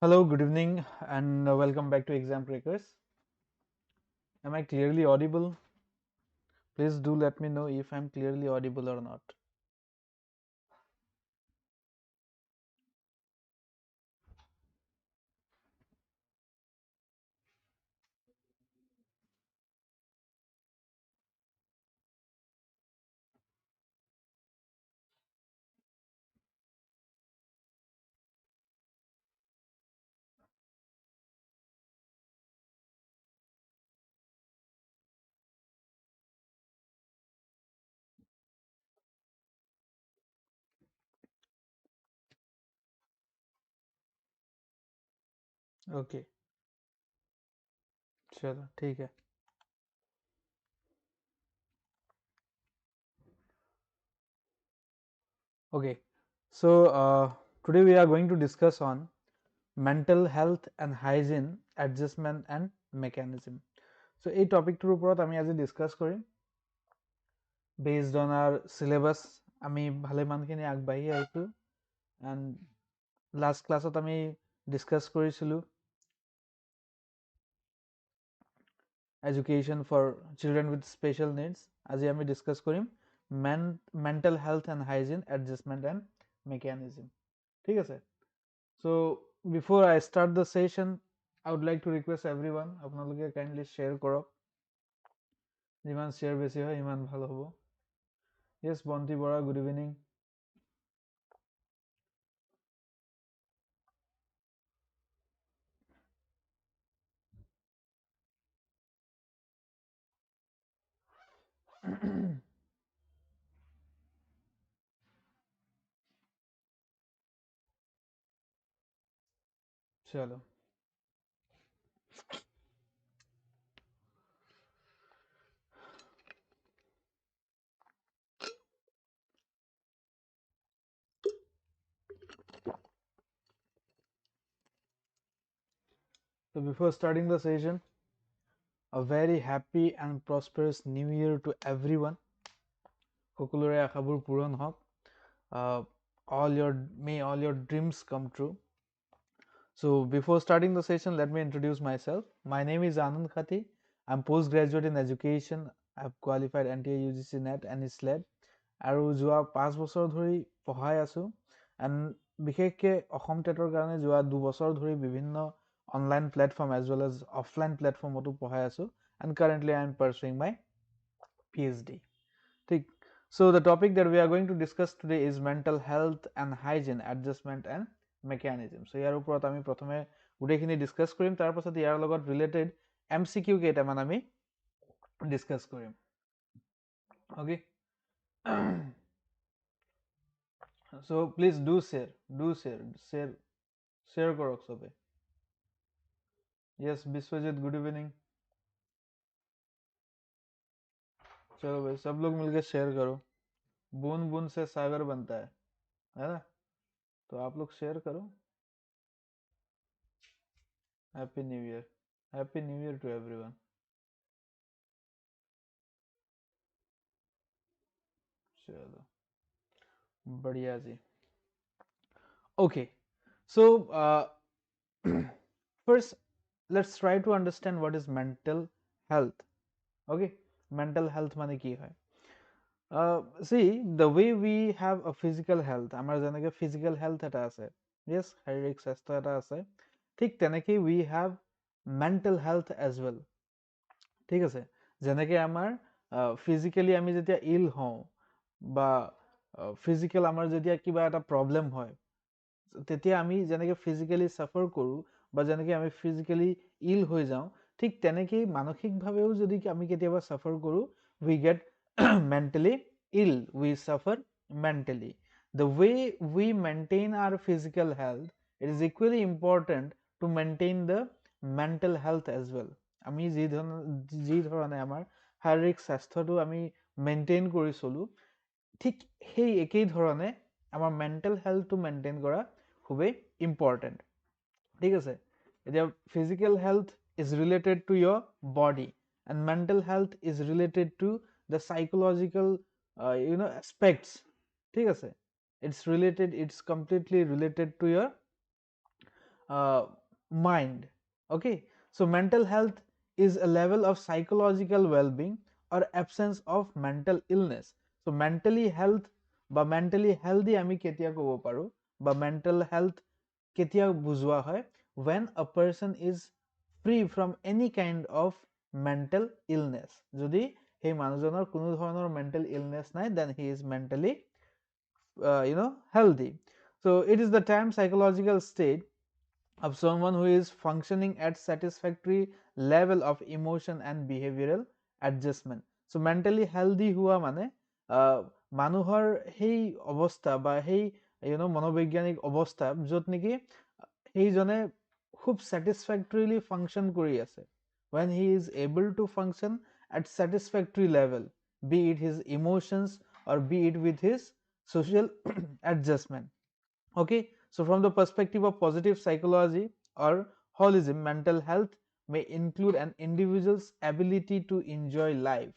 Hello, good evening, and welcome back to Exam Crackers. Am I clearly audible? Please do let me know if I'm clearly audible or not. Okay, चलो ठीक है. Okay, so today we are going to discuss on mental health and hygiene adjustment and mechanism. So এই টপিকটোৰ ওপৰত আমি আজি discuss কৰিম. Based on our syllabus, আমি ভালেমানখিনি আগবাঢ়ি আহিছো and last classত আমি ডিসকাস কৰিছিলো education for children with special needs. আজি আমি ডিসকাস কৰিম mental health and hygiene adjustment and mechanism. ঠিক আছে. So before I start the session, I would like to request everyone আপোনালোকে kindly share কৰক. যিমান share বেছি হয় সিমান ভাল হ'ব. Yes, Bonti Bora, good evening. Chalo. So before starting the session, a very happy and prosperous new year to everyone. সকলোৰে আশাবোৰ পূৰণ হওক. May all your dreams come true. So before starting the session, let me introduce myself. My name is Anand Khati. I'm postgraduate in education. I've qualified NTA UGC NET and SLED. আৰু যোৱা 5 বছৰ ধৰি পঢ়াই আছো and বিশেষকৈ অসম টেটৰ কাৰণে যোৱা 2 বছৰ ধৰি বিভিন্ন online platform as well as offline প্লেটফৰ্মতো পঢ়াই আছো and currently I am pursuing my PhD. ঠিক. So the topic that we are going to discuss today is mental health and hygiene adjustment and mechanism. So ইয়াৰ ওপৰত আমি প্ৰথমে গোটেইখিনি discuss কৰিম, তাৰ পাছত ইয়াৰ লগত ৰিলেটেড MCQ কেইটামান আমি ডিসকাস কৰিম. Okay. So please do share কৰক সবে. Yes, Biswajit, good evening. चलो भाई सब लोग मिलकर शेयर करो. बूंद बूंद से सागर बनता है ना? तो आप लोग शेयर करो. Happy new year to everyone. चलो बढ़िया जी. Okay, so first let's try to understand what is mental health. Okay, mental health মানে কি হয়? See, the way we have a physical health, আমাৰ যেনেকৈ physical health এটা আছে, yes, শাৰীৰিক স্বাস্থ্য এটা আছে, ঠিক তেনেকৈ we have mental health as well. ঠিক আছে, যেনেকৈ আমাৰ physically আমি যেতিয়া ill হওঁ বা physical আমাৰ যেতিয়া কিবা এটা problem হয়, তেতিয়া আমি যেনেকৈ physically suffer কৰোঁ বা যেনেকৈ আমি physically ill হৈ যাওঁ, ঠিক তেনেকৈ মানসিকভাৱেও যদি আমি কেতিয়াবা suffer কৰোঁ, we get mentally ill, we suffer mentally. The way we maintain our physical health, it is equally important to maintain the mental health as well. আমি যি ধৰণে আমাৰ শাৰীৰিক স্বাস্থ্যটো আমি মেইনটেইন কৰি চলোঁ, ঠিক সেই একেই ধৰণে আমাৰ মেণ্টেল হেল্থটো মেইনটেইন কৰা খুবেই ইম্পৰ্টেণ্ট. ঠিক আছে, এতিয়া physical health is related to your body and mental health is related to the psychological aspects. ঠিক আছে, it's completely related to your mind. Okay, so mental health is a level of psychological well-being or absence of mental illness. So mentally health বা mentally healthy আমি কেতিয়া ক'ব পাৰো বা mental health কেতিয়া বুজোৱা হয় when a person is free from any kind of mental illness. যদি সেই মানুহজনৰ কোনো ধৰণৰ mental illness নাই, then he is mentally healthy. So it is the time psychological state of someone who is functioning at satisfactory level of emotion and behavioral adjustment. So mentally healthy हुआ माने মানুহৰ সেই অৱস্থা বা সেই মনোবৈজ্ঞানিক অৱস্থা য'ত নেকি সেইজনে খুব satisfactorily function কৰি আছে, when he is able to function at satisfactory level, be it his emotions or be it with his social adjustment. Okay, so from the perspective of positive psychology or holism, mental health may include an individual's ability to enjoy life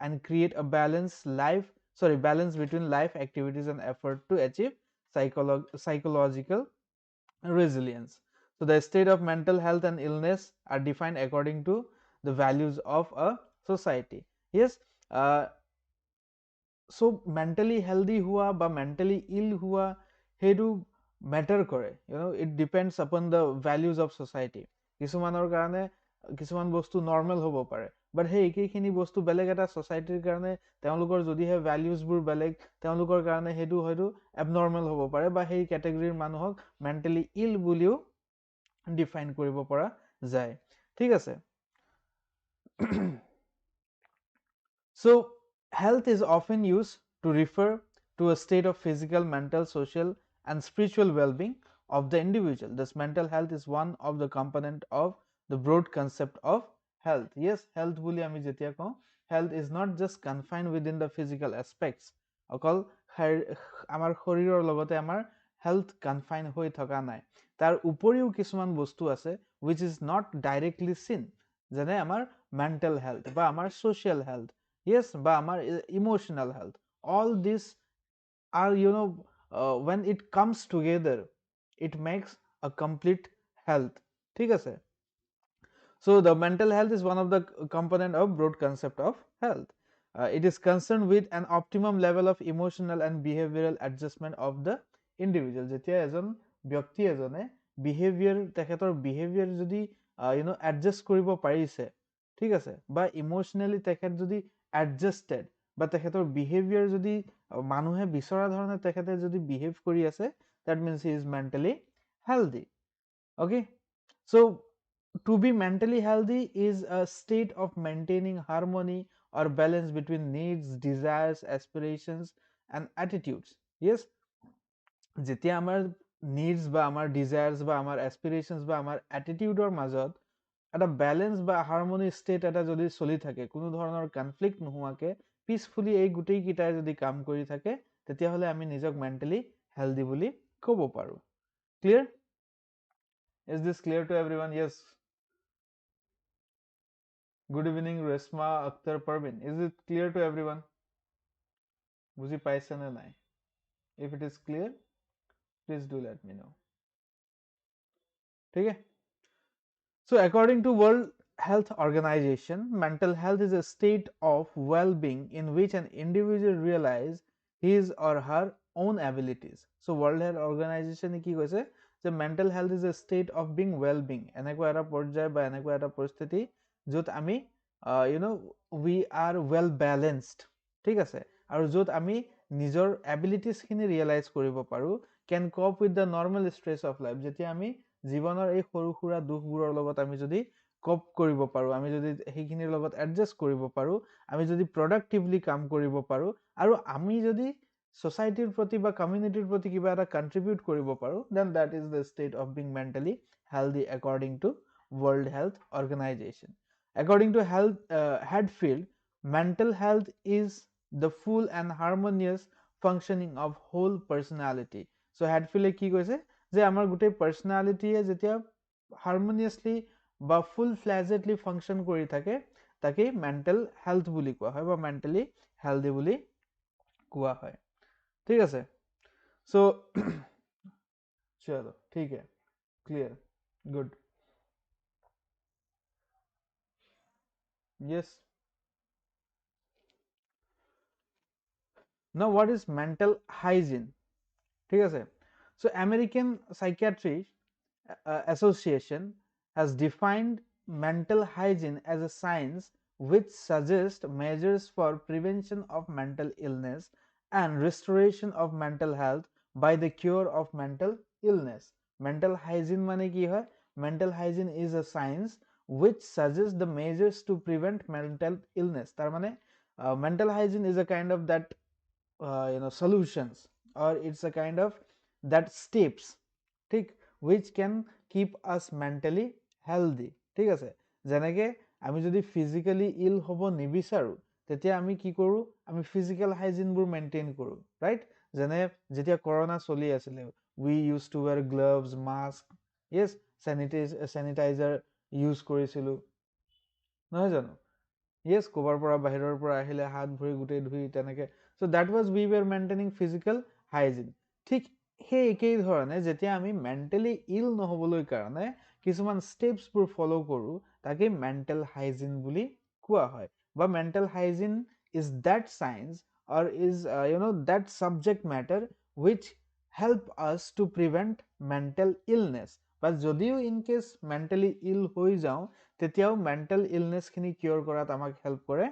and create a balance between life activities and effort to achieve psychological resilience. So the state of mental health and illness are defined according to the values of a society. Yes, so mentally healthy हुआ বা mentally ill हुआ हेतु matter करे, it depends upon the values of society. কিছুমানৰ কাৰণে কিছুমান বস্তু normal হ'ব পাৰে, বাট সেই একেইখিনি বস্তু বেলেগ এটা societyৰ কাৰণে তেওঁলোকৰ যদিহে valuesবোৰ বেলেগ, তেওঁলোকৰ কাৰণে হেতু হয়তো abnormal হ'ব পাৰে বা সেই কেটেগৰীৰ মানুহক mentally ill বুলিও ডিফাইন কৰিব পৰা যায়। ঠিক আছে। So health is often used to refer to a state of physical, mental, social and spiritual well-being of the individual. Thus mental health is one of the component of the broad concept of health. Yes, health বুলি আমি যেতিয়া কওঁ, health is not just confined within the physical aspects. অকল আমাৰ শৰীৰৰ লগতে আমাৰ health confined হৈ থকা নাই, তাৰ উপৰিও কিছুমান বস্তু আছে which is not directly seen, যেনে আমাৰ mental health বা আমাৰ social health, yes, বা আমাৰ emotional health. All these are when it comes together it makes a complete health. ঠিক আছে। So the mental health is one of the component of broad concept of health. It is concerned with an optimum level of emotional and behavioral adjustment of the individual. যেতিয়া এজন ব্যক্তি এজনে behavior তেখেতৰ behavior যদি adjust কৰিব পাৰিছে, ঠিক আছে, বা ইমোশনালি তেখেত যদি adjusted বা তেখেতৰ behavior যদি মানুহে বিচৰা ধৰণে তেখেতে যদি behave কৰি আছে, that means he is mentally healthy. Okay, so to be mentally healthy is a state of maintaining harmony or balance between needs, desires, aspirations and attitudes. Yes, যেতিয়া আমাৰ needs বা আমাৰ desires বা আমাৰ aspirations বা আমাৰ attitude মাজত এটা balance বা harmony state এটা যদি চলি থাকে, কোনো ধৰণৰ conflict নোহোৱাকে peacefully এই গুটেই কিটাই যদি কাম কৰি থাকে, তেতিয়া হলে আমি নিজক mentally healthy বুলি ক'ব পাৰো। Clear? Is this clear to everyone? Yes. Good evening, Resma Akhtar Parvin. Is it clear to everyone? বুজি পাইছে নে নাই? If it is clear, please do let me know. ঠিক আছে? So according to World Health Organization, mental health is a state of well-being in which an individual realizes his or her own abilities. So World Health Organization কি কৈছে যে mental health is a state of being well-being, এনেকুৱা এটা পৰ্যায় বা এনেকুৱা এটা পৰিস্থিতি য'ত আমি we are well balanced, ঠিক আছে, আৰু য'ত আমি নিজৰ এবিলিটিজ খিনি ৰিয়েলাইজ কৰিব পাৰো, can cope with the normal stress of life. যেতিয়া আমি জীৱনৰ এই সৰু সুৰা দুখবোৰৰ লগত আমি যদি cope কৰিব পাৰো, আমি যদি সেইখিনিৰ লগত adjust কৰিব পাৰো, আমি যদি productively কাম কৰিব পাৰো, আৰু আমি যদি societyৰ প্ৰতি বা communityৰ প্ৰতি কিবা এটা contribute কৰিব পাৰো, then that is the state of being mentally healthy according to World Health Organization. According to Hadfield, mental health is the full and harmonious functioning of whole personality. So Hadfield কি কৈছে যে আমাৰ গোটেই personality যেতিয়া harmoniously বা full fledgedly function কৰি থাকে, তাকে mental health বুলি কোৱা হয় বা mentally healthy বুলি কোৱা হয়। ঠিক আছে? So চলো ঠিক है, clear। Good. Yes. Now what is mental hygiene? ঠিক আছে, so American Psychiatry Association has defined mental hygiene as a science which suggests measures for prevention of mental illness and restoration of mental health by the cure of mental illness. Mental hygiene মানে কি হয়? Mental hygiene is a science which suggests the measures to prevent mental illness. তার মানে mental hygiene is a kind of that solutions, or it's a kind of that steps ঠিক which can keep us mentally healthy. ঠিক আছে, যেনেকে আমি যদি physically ইল হ'ব নিবিচাৰো তেতিয়া আমি কি কৰো, আমি ফিজিক্যাল হাইজিনবোৰ মেইনটেইন কৰো, ৰাইট? যেনে যেতিয়া কৰোনা চলি আছিলে, we used to wear gloves, mask, yes, sanitizer use কৰিছিলো, নহয় জানো? yes, কোবাৰ পৰা বাহিৰৰ পৰা আহিলে হাত ভৰি গোটেই ধুই তেনেকে, so that was we were maintaining physical hygiene. ঠিক সেই একেই ধৰণে যেতিয়া আমি মেণ্টেলি ইল নহবলৈ কাৰণে কিছুমান ষ্টেপছবোৰ ফলো কৰোঁ তাকে মেণ্টেল হাইজিন বুলি কোৱা হয়, বা mental hygiene is that science or is that subject matter which help us to prevent mental illness. But যদিও in case mentally ill হৈ যাওঁ তেতিয়াও মেণ্টেল ইলনেছখিনি কিয়ৰ কৰাত আমাক হেল্প কৰে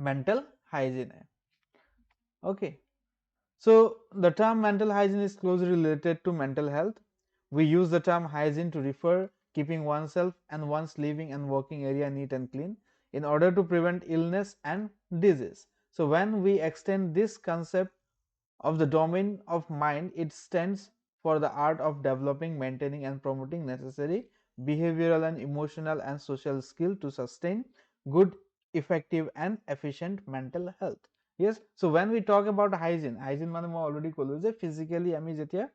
mental হাইজিনে। Okay, so the term mental hygiene is closely related to mental health. We use the term hygiene to refer keeping oneself and one's living and working area neat and clean in order to prevent illness and disease. So when we extend this concept of the domain of mind, it stands for the art of developing, maintaining, and promoting necessary behavioral and emotional and social skill to sustain good, effective, and efficient mental health. Yes, so when we talk about hygiene মানে মই already ক'লো যে physically আমি যেতিয়া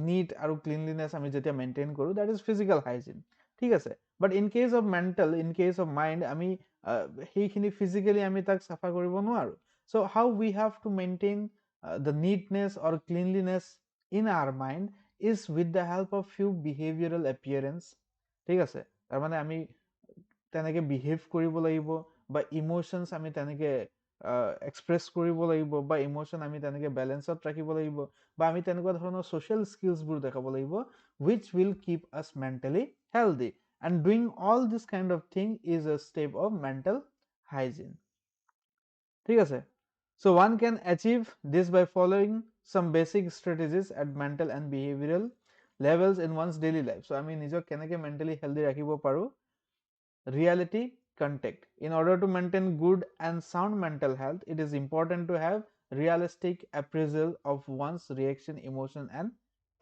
neat আৰু cleanliness আমি যেতিয়া maintain কৰোঁ, that is physical hygiene, ঠিক আছে? But in case of mental, in case of mind, আমি সেইখিনি physically আমি তাক চাফা কৰিব নোৱাৰো. So how we have to maintain the neatness or cleanliness in our mind is with the help of few behavioral appearance. ঠিক আছে, তাৰ মানে আমি তেনেকে বিহেভ কৰিব লাগিব, বা ইমোশনস আমি তেনেকে এক্সপ্ৰেছ কৰিব লাগিব, বা ইমোশন আমি তেনেকে বেলেঞ্চত ৰাখিব লাগিব, বা আমি তেনেকুৱা ধৰণৰ social skillsবোৰ দেখাব লাগিব which will keep us mentally healthy, and doing all this kind of thing is a step of mental hygiene. ঠিক আছে, so one can achieve this by following some basic strategies at mental and behavioral levels in one's daily life. So আমি নিজক কেনেকে mentally healthy ৰাখিব পাৰো? Reality contact. In order to maintain good and sound mental health, it is important to have realistic appraisal of one's reaction, emotion, and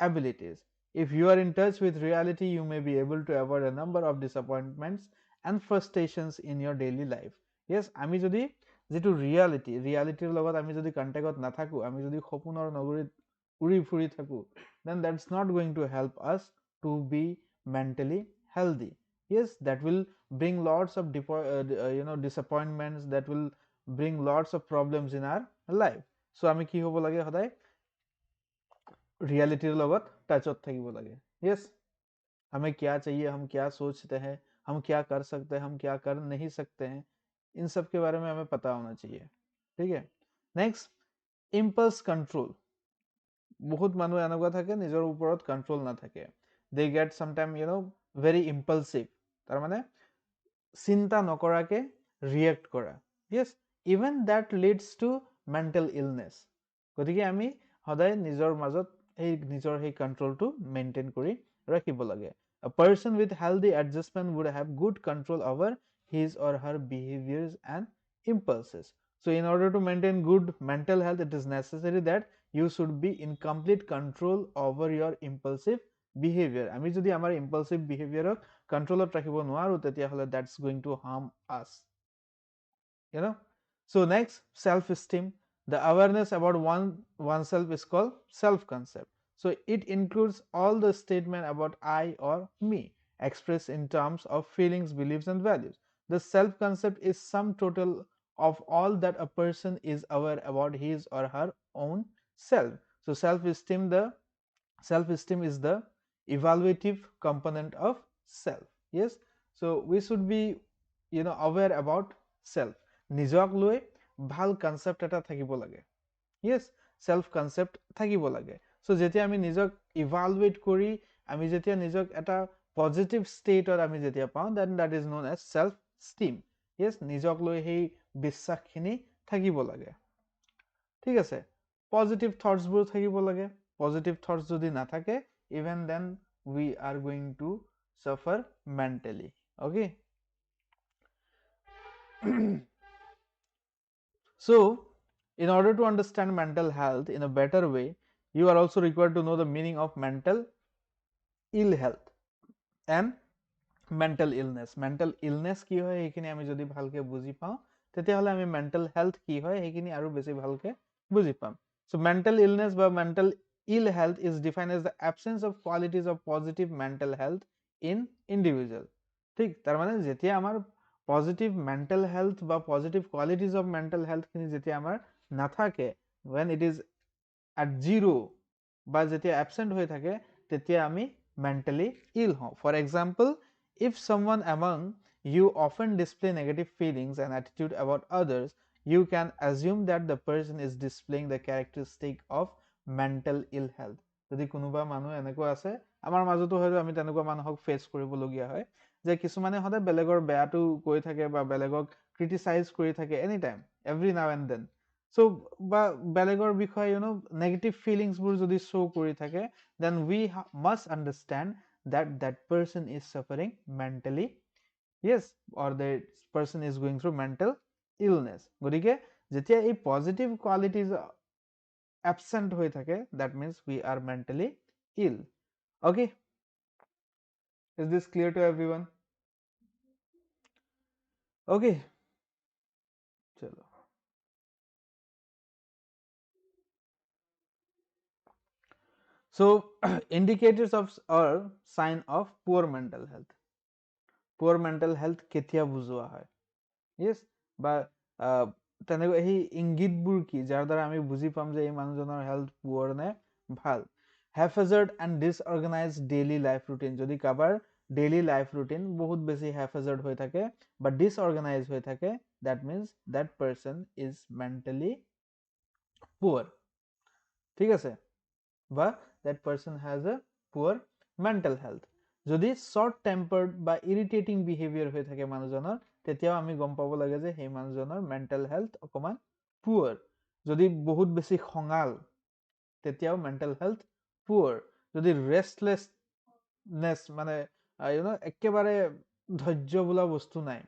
abilities. If you are in touch with reality, you may be able to avoid a number of disappointments and frustrations in your daily life. Yes, আমি যদি যেটো ৰিয়েলিটিৰ লগত আমি যদি কন্টেক্টত নাথাকো, আমি যদি সপোনৰ নগৰীত উৰি ফুৰি থাকো, then that's not going to help us to be mentally healthy. Yes, that will bring lots of disappointments, that will bring lots of problems in our life. So আমি কি হ'ব লাগে সদায় रियलिटीर লগত টাচত থাকিব লাগে। yes, हमें क्या चाहिए, हम क्या सोचते हैं, हम क्या कर सकते हैं, हम क्या कर नहीं सकते हैं, इन सब के बारे में हमें पता होना चाहिए। ठीक है, नेक्स्ट, इम्पल्स कंट्रोल। बहुत মানুহ এনেকুৱা থাকে নিজৰ ওপৰত কন্ট্ৰোল নাথাকে, they get sometime very impulsive, তাৰ মানে চিন্তা নকৰাকে ৰিয়েক্ট কৰা। yes, even that leads to mental illness. গতিকে আমি সদায় নিজৰ মাজত এই নিজৰ সেই কন্ট্ৰোলটো মেইনটেইন কৰি ৰাখিব লাগে। A person with healthy adjustment would have good control over his or her behaviors and impulses. So in order to maintain good mental health, it is necessary that you should be in complete control over your impulsive behavior. আমি যদি আমাৰ impulsive behaviorক কন্ট্ৰোলত ৰাখিব নোৱাৰো তেতিয়াহলে that's going to harm us. So next, self-esteem. The awareness about oneself is called self-concept. So it includes all the statement about I or me expressed in terms of feelings, beliefs, and values. The self-concept is sum total of all that a person is aware about his or her own self. So self-esteem, the self-esteem is the evaluative component of self. Yes, so we should be aware about self. নিজক লৈ ভাল concept এটা থাকিব লাগে। yes, self concept থাকিব লাগে। so যেতিয়া আমি নিজক ইভালুৱেট কৰি আমি যেতিয়া নিজক এটা পজিটিভ ষ্টেটত আমি যেতিয়া পাওঁ, then that is known as self esteem. yes, নিজক লৈ সেই বিশ্বাসখিনি থাকিব লাগে। ঠিক আছে, পজিটিভ থটছবোৰ থাকিব লাগে। পজিটিভ থটছ যদি নাথাকে, even then we are going to suffer mentally. okay so in order to understand mental health in a better way, you are also required to know the meaning of mental ill health and mental illness. mental illness কি হয় সেইখিনি আমি যদি ভালকে বুজি পাওঁ, তেতিয়াহ'লে আমি mental health কি হয় সেইখিনি আৰু বেছি ভালকে বুজি পাম। so mental illness বা mental ill health is defined as the absence of qualities of positive mental health in individual. ঠিক, তাৰ মানে যেতিয়া আমাৰ পজিটিভ মেণ্টেল হেল্থ বা পজিটিভ কোৱালিটিজ অফ মেণ্টেল হেল্থখিনি যেতিয়া আমাৰ নাথাকে, when it is at zero বা যেতিয়া absent হৈ থাকে, তেতিয়া আমি mentally ill হওঁ। for example, if someone among you often display negative feelings and attitude about others, you can assume that the person is displaying the characteristic of mental ill health. যদি কোনোবা মানুহ এনেকুৱা আছে, আমাৰ মাজতো হয়তো আমি তেনেকুৱা মানুহক ফেচ কৰিবলগীয়া হয়, যে কিছুমানে সদায় বেলেগৰ বেয়াটো কৈ থাকে বা বেলেগক ক্ৰিটিচাইজ কৰি থাকে any time, every now and then. so বা বেলেগৰ বিষয়ে নেগেটিভ ফিলিংছবোৰ যদি শ্ব' কৰি থাকে, then we must understand that that person is suffering mentally, yes, or the person is going through mental illness. গতিকে যেতিয়া এই পজিটিভ কোৱালিটিজ absent হৈ থাকে, that means we are mentally ill. okay, is this clear to everyone? okay, chalo. So indicators of or sign of poor mental health. poor mental health কেতিয়া বুজোৱা হয়? yes, বা তেনেকৈ সেই ইংগিতবোৰ কি যাৰ দ্বাৰা আমি বুজি পাম যে এই মানুহজনৰ হেল্থ পুৱাৰ নে ভাল? হেফাজাৰ্ড এণ্ড ডিছঅৰ্গেনাইজড ডেইলি লাইফ ৰুটিন। যদি কাৰোবাৰ ডেইলি লাইফ ৰুটিন বহুত বেছি হেফাজাৰ্ড হৈ থাকে বা ডিছঅৰ্গেনাইজ হৈ থাকে, that means that person is mentally poor. ঠিক আছে, বা that person has a poor mental health. যদি short tempered বা irritating behavior হৈ থাকে মানুহজনৰ, তেতিয়াও আমি গম পাব লাগে যে সেই মানুহজনৰ mental health অকমান poor. যদি বহুত বেছি খঙাল, তেতিয়াও mental health poor. যদি restlessness মানে একেবাৰে ধৈৰ্য বোলা বস্তু নাই,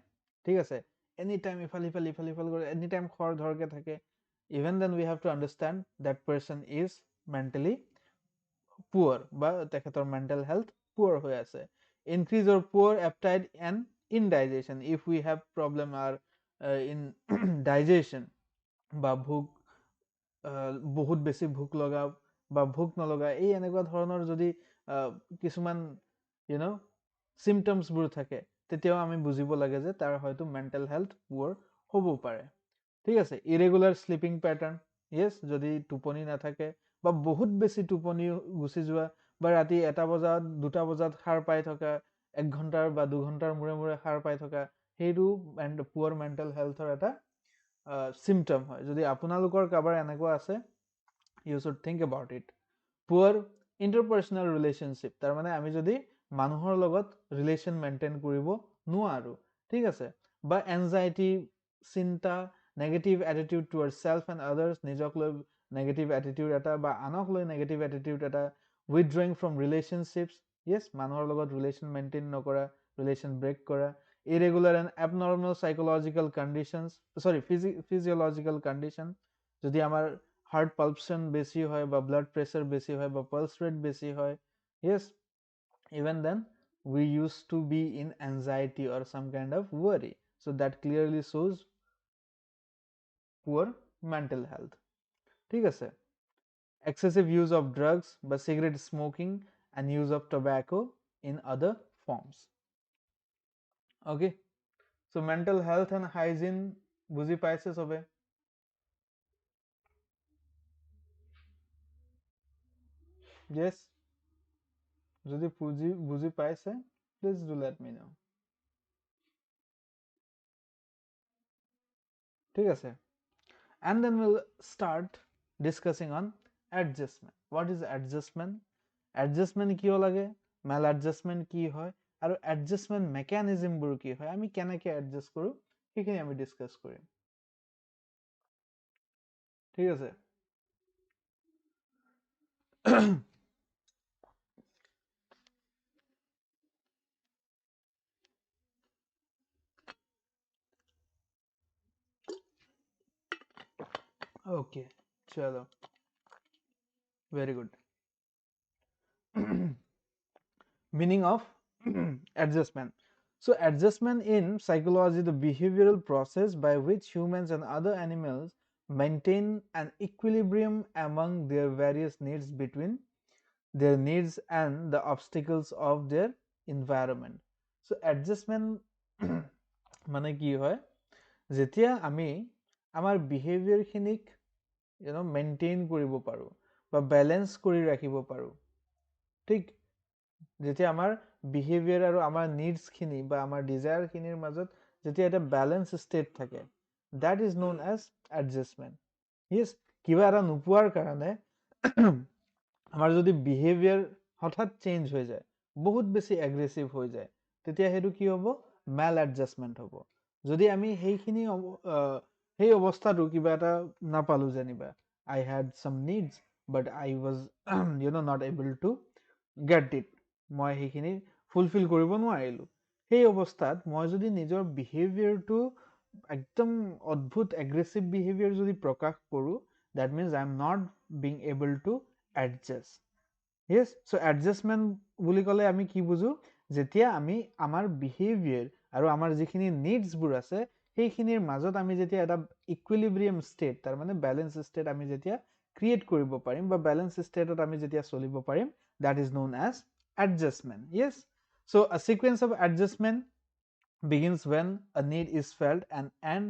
ঠিক আছে, এনি টাইম ইফাল সিফাল কৰে, এনি টাইম খৰ ধৰকে থাকে, even then we have to understand that person is mentally poor বা তেখেতৰ mental health poor হৈ আছে। increase or poor appetite and indigestion, if we have problem or in digestion বা ভোক বহুত বেছি ভোক লগা বা ভোক নলগা, এই এনেকুৱা ধৰণৰ যদি কিছুমান চিমটমছবোৰ থাকে, তেতিয়াও আমি বুজিব লাগে যে তাৰ হয়তো মেণ্টেল হেল্থ পুৱাৰ হ'ব পাৰে। ঠিক আছে, ইৰেগুলাৰ শ্লিপিং পেটাৰ্ণ, য়েছ, যদি টোপনি নাথাকে বা বহুত বেছি টোপনি গুচি যোৱা বা ৰাতি 1টা বজাত 2টা বজাত সাৰ পাই থকা, 1 ঘণ্টাৰ বা 2 ঘণ্টাৰ মূৰে মূৰে সাৰ পাই থকা, সেইটো পুৱাৰ মেণ্টেল হেল্থৰ এটা চিমটম হয়। যদি আপোনালোকৰ কাৰোবাৰ এনেকুৱা আছে, you should think about it. পুৱাৰ ইণ্টাৰপাৰ্চনেল ৰিলেশ্যনশ্বিপ, তাৰমানে আমি যদি মানুহৰ লগত ৰিলেশ্যন মেইনটেইন কৰিব নোৱাৰো, ঠিক আছে, বা এনজাইটি, চিন্তা, negative attitude towards self and others, নিজক লৈ নেগেটিভ এটিটিউড এটা বা আনক লৈ নেগেটিভ এটিটিউড এটা, উইথড্ৰয়িং ফ্ৰম ৰিলেশ্যনশ্বিপছ, য়েছ, মানুহৰ লগত ৰিলেশ্যন মেইনটেইন নকৰা, ৰিলেশ্যন ব্ৰেক কৰা, irregular and abnormal psychological conditions, physiological condition, যদি আমাৰ হাৰ্ট পালপশ্যন বেছি হয় বা ব্লাড প্ৰেছাৰ বেছি হয় বা পালছ ৰেট বেছি হয়, য়েছ, even then we used to be in anxiety or some kind of worry. So that clearly shows poor mental health. ঠিক আছে, excessive use of drugs বা cigarette smoking and use of tobacco in other forms. Okay, so mental health and hygiene বুজি পাইছে সবে? Yes, যদি বুজি পাইছে, please do let me know. ঠিক আছে? And then we'll start discussing on adjustment. What is adjustment? Adjustment কিয় লাগে, maladjustment কি হয়, আৰু adjustment mechanism বোৰ কি হয়, আমি কেনেকৈ adjust কৰো সেইখিনি আমি discuss কৰিম। ঠিক আছে? Okay, chalo, very good. Meaning of adjustment. So adjustment in psychology, the behavioral process by which humans and other animals maintain an equilibrium among their various needs between their needs and the obstacles of their environment. So adjustment মানে কি হয়, যেতিয়া আমি আমাৰ behaviour খিনিক maintain কৰিব পাৰো বা বেলেন্স কৰি ৰাখিব পাৰো, ঠিক, যেতিয়া আমাৰ বিহেভিয়াৰ আৰু আমাৰ নিডছ খিনি বা আমাৰ ডিজায়াৰ খিনিৰ মাজত যেতিয়া এটা বেলেন্স ষ্টেট থাকে, that is known as adjustment. Yes, কিবা এটা নোপোৱাৰ কাৰণে আমাৰ যদি বিহেভিয়াৰ হঠাৎ চেঞ্জ হৈ যায়, বহুত বেছি এগ্ৰেছিভ হৈ যায়, তেতিয়া সেইটো কি হ'ব, মেল এডজাষ্টমেণ্ট হ'ব। যদি আমি সেই অৱস্থাটো কিবা এটা নাপালো, যেনিবা I had some needs but I was not able to get it, মই সেইখিনি ফুলফিল কৰিব নোৱাৰিলো, সেই অৱস্থাত মই যদি নিজৰ বিহেভিয়াৰটো একদম অদ্ভুত এগ্ৰেছিভ বিহেভিয়াৰ যদি প্ৰকাশ কৰো, that means I am not being able to adjust. Yes, so adjustment বুলি ক'লে আমি কি বুজো, যেতিয়া আমি আমাৰ বিহেভিয়াৰ আৰু আমাৰ যিখিনি নিডছবোৰ আছে সেইখিনিৰ মাজত আমি যেতিয়া এটা ইকুইলিব্ৰিয়াম ষ্টেট, তাৰ মানে বেলেন্স ষ্টেট আমি যেতিয়া ক্ৰিয়েট কৰিব পাৰিম বা বেলেন্স ষ্টেটত আমি যেতিয়া চলিব পাৰিম, that is known as adjustment. Yes, so a sequence of adjustment begins when a need is felt and end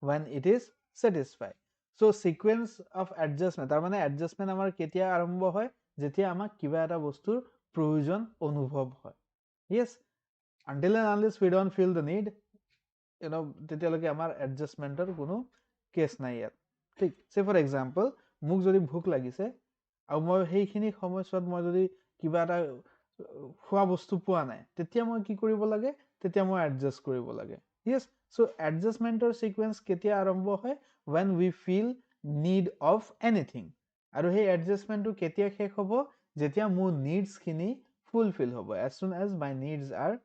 when it is satisfied. So sequence of adjustment, তাৰ মানে adjustment আমাৰ কেতিয়া আৰম্ভ হয়, যেতিয়া আমাক কিবা এটা বস্তুৰ প্ৰয়োজন অনুভৱ হয়। Yes, until and unless we don't feel the need, তেতিয়ালৈকে আমাৰ adjustmentৰ কোনো কেছ নাই ইয়াত, ঠিক। say for example, মোক যদি ভোক লাগিছে আৰু মই সেইখিনি সময়ছোৱাত মই যদি কিবা এটা খোৱা বস্তু পোৱা নাই, তেতিয়া মই কি কৰিব লাগে, তেতিয়া মই এডজাষ্ট কৰিব লাগে। Yes, so adjustmentor sequence কেতিয়া আৰম্ভ হয়, when we feel need of anything, আৰু সেই এডজাষ্টমেণ্টটো কেতিয়া শেষ হ'ব, যেতিয়া মোৰ নিডছ খিনি ফুলফিল হ'ব, as soon as my needs are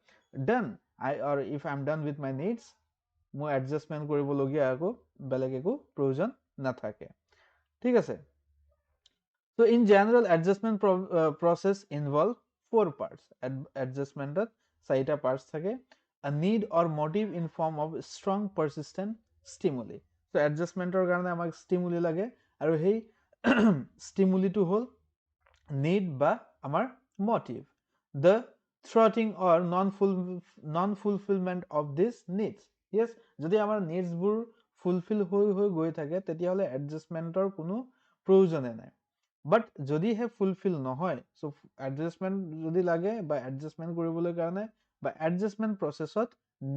done, or if I'm done with my needs, মোৰ এডজাষ্টমেণ্ট কৰিবলগীয়া আকৌ বেলেগ একো প্ৰয়োজন নাথাকে, ঠিক আছে। So in general, adjustment process involve 4 parts. Adjustment চাৰিটা parts থাকে, a need or motive in form of strong persistent stimuli. So adjustmentor কাৰণে আমাক stimuli লাগে, আৰু সেই stimuli টো হ'ল need বা আমাৰ motive. The thwarting or non-fulfillment of these needs. Yes, যদি আমাৰ needs বোৰ ফুলফিল হৈ গৈ থাকে, তেতিয়াহ'লে adjustmentor কোনো প্ৰয়োজনে নাই। বাট যদিহে ফুলফিল নহয়, so adjustment যদি লাগে বা adjustment কৰিবলৈ কাৰণে বা adjustment processত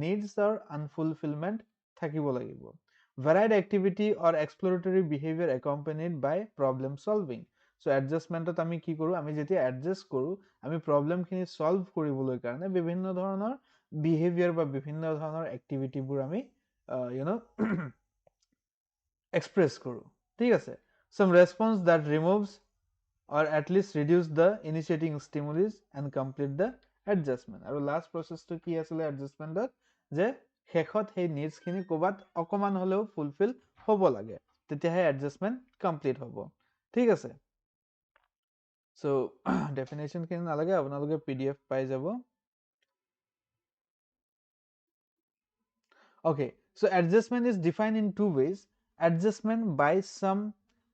needs or unfulfillment থাকিব লাগিব। Varied activity or exploratory behavior accompanied by problem solving. So adjustmentত আমি কি কৰো, আমি যেতিয়া adjust কৰো, আমি problem খিনি solve কৰিবলৈ কাৰণে বিভিন্ন ধৰণৰ behavior বা বিভিন্ন ধৰণৰ activity বোৰ আমি express কৰো, ঠিক আছে। Some response that removes or at least reduce the initiating stimulus and complete the adjustment. আৰু last process টো কি আছিলে adjustmentত, যে শেষত সেই needs খিনি ক'বাত অকমান হলেও ফুলফিল হ'ব লাগে, তেতিয়াহে adjustment complete হ'ব, ঠিক আছে। So definition খিনি নালাগে, আপোনালোকে PDF পাই যাব। Okay, so adjustment is defined in 2 ways. Adjustment by some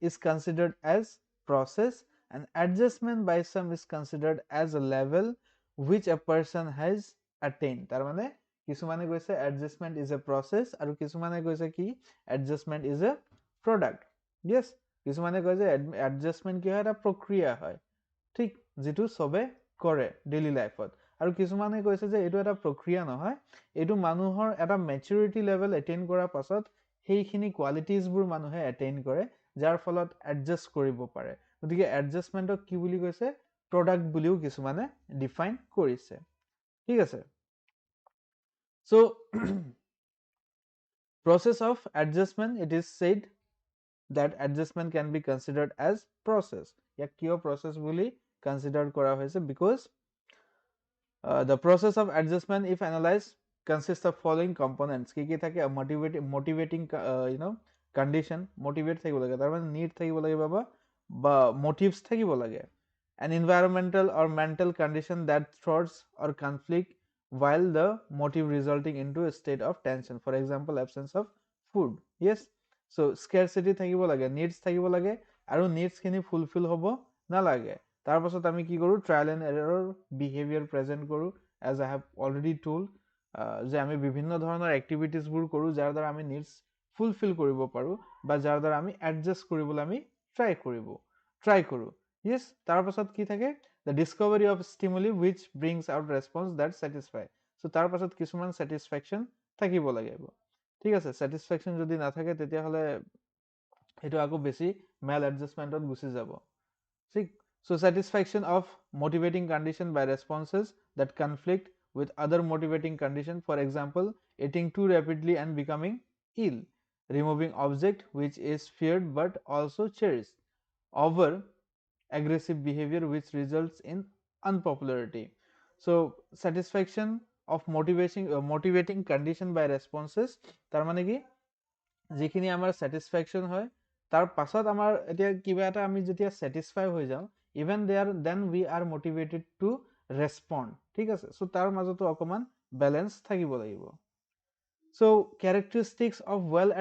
is considered as process, and adjustment by some is considered as a level which a person has attained. তাৰ মানে কিছুমানে কৈছে adjustment is a process, আৰু কিছুমানে কৈছে কি adjustment is a product. Yes, কিছুমানে কৈছে adjustment কি হয়, এটা প্ৰক্ৰিয়া হয়, ঠিক, যিটো সবে কৰে ডেইলি লাইফত আৰু কিছুমানে কৈছে যে এইটো এটা প্ৰক্ৰিয়া নহয় এইটো মানুহৰ এটা ম্যাচুৰিটি লেভেল এটেইন কৰাৰ পাছত সেইখিনি কোৱালিটিজবোৰ মানুহে এটেইন কৰে যাৰ ফলত এডজাষ্ট কৰিব পাৰে গতিকে এডজাষ্টমেণ্টক কি বুলি কৈছে প্ৰডাক্ট বুলিও কিছুমানে ডিফাইন কৰিছে ঠিক আছে so process of adjustment it is said that adjustment can be considered as process yak kiyo process boli considered kora hoise because the process of adjustment if analyzed consists of following components ki thake a motivating condition motivate thakibo lage tar mane need thakibo lage baba ba motives thakibo lage an environmental or mental condition that thwarts or conflict while the motive resulting into a state of tension for example absence of food yes so scarcity thakibo lage needs thakibo lage aru needs khini fulfill hobo na lage tar pasot ami ki koru trial and error behavior present koru as I have already told je ami bibhinno dhoroner activities bur koru jar dara ami needs fulfill koribo paru ba jar dara ami adjust koribole ami try koru yes tar pasot ki thake the discovery of stimuli which brings out response that satisfy so tar pasot kisuman satisfaction thakibo lagebo ঠিক আছে satisfaction যদি না থাকে তেতিয়া হলে এটো আকো বেশি mal adjustment ত গুছি যাব ঠিক so satisfaction of motivating condition by responses that conflict with other motivating condition for example eating too rapidly and becoming ill removing object which is feared but also cherished over aggressive behavior which results in unpopularity so satisfaction of motivating condition by responses tar mane ki jikhini amar satisfaction hoy tar pasot amar etia kiba eta ami jetia satisfy hoi jao even there then we are motivated to respond ঠিক আছে so tar majoto okoman balance thakibo lagibo so characteristics of well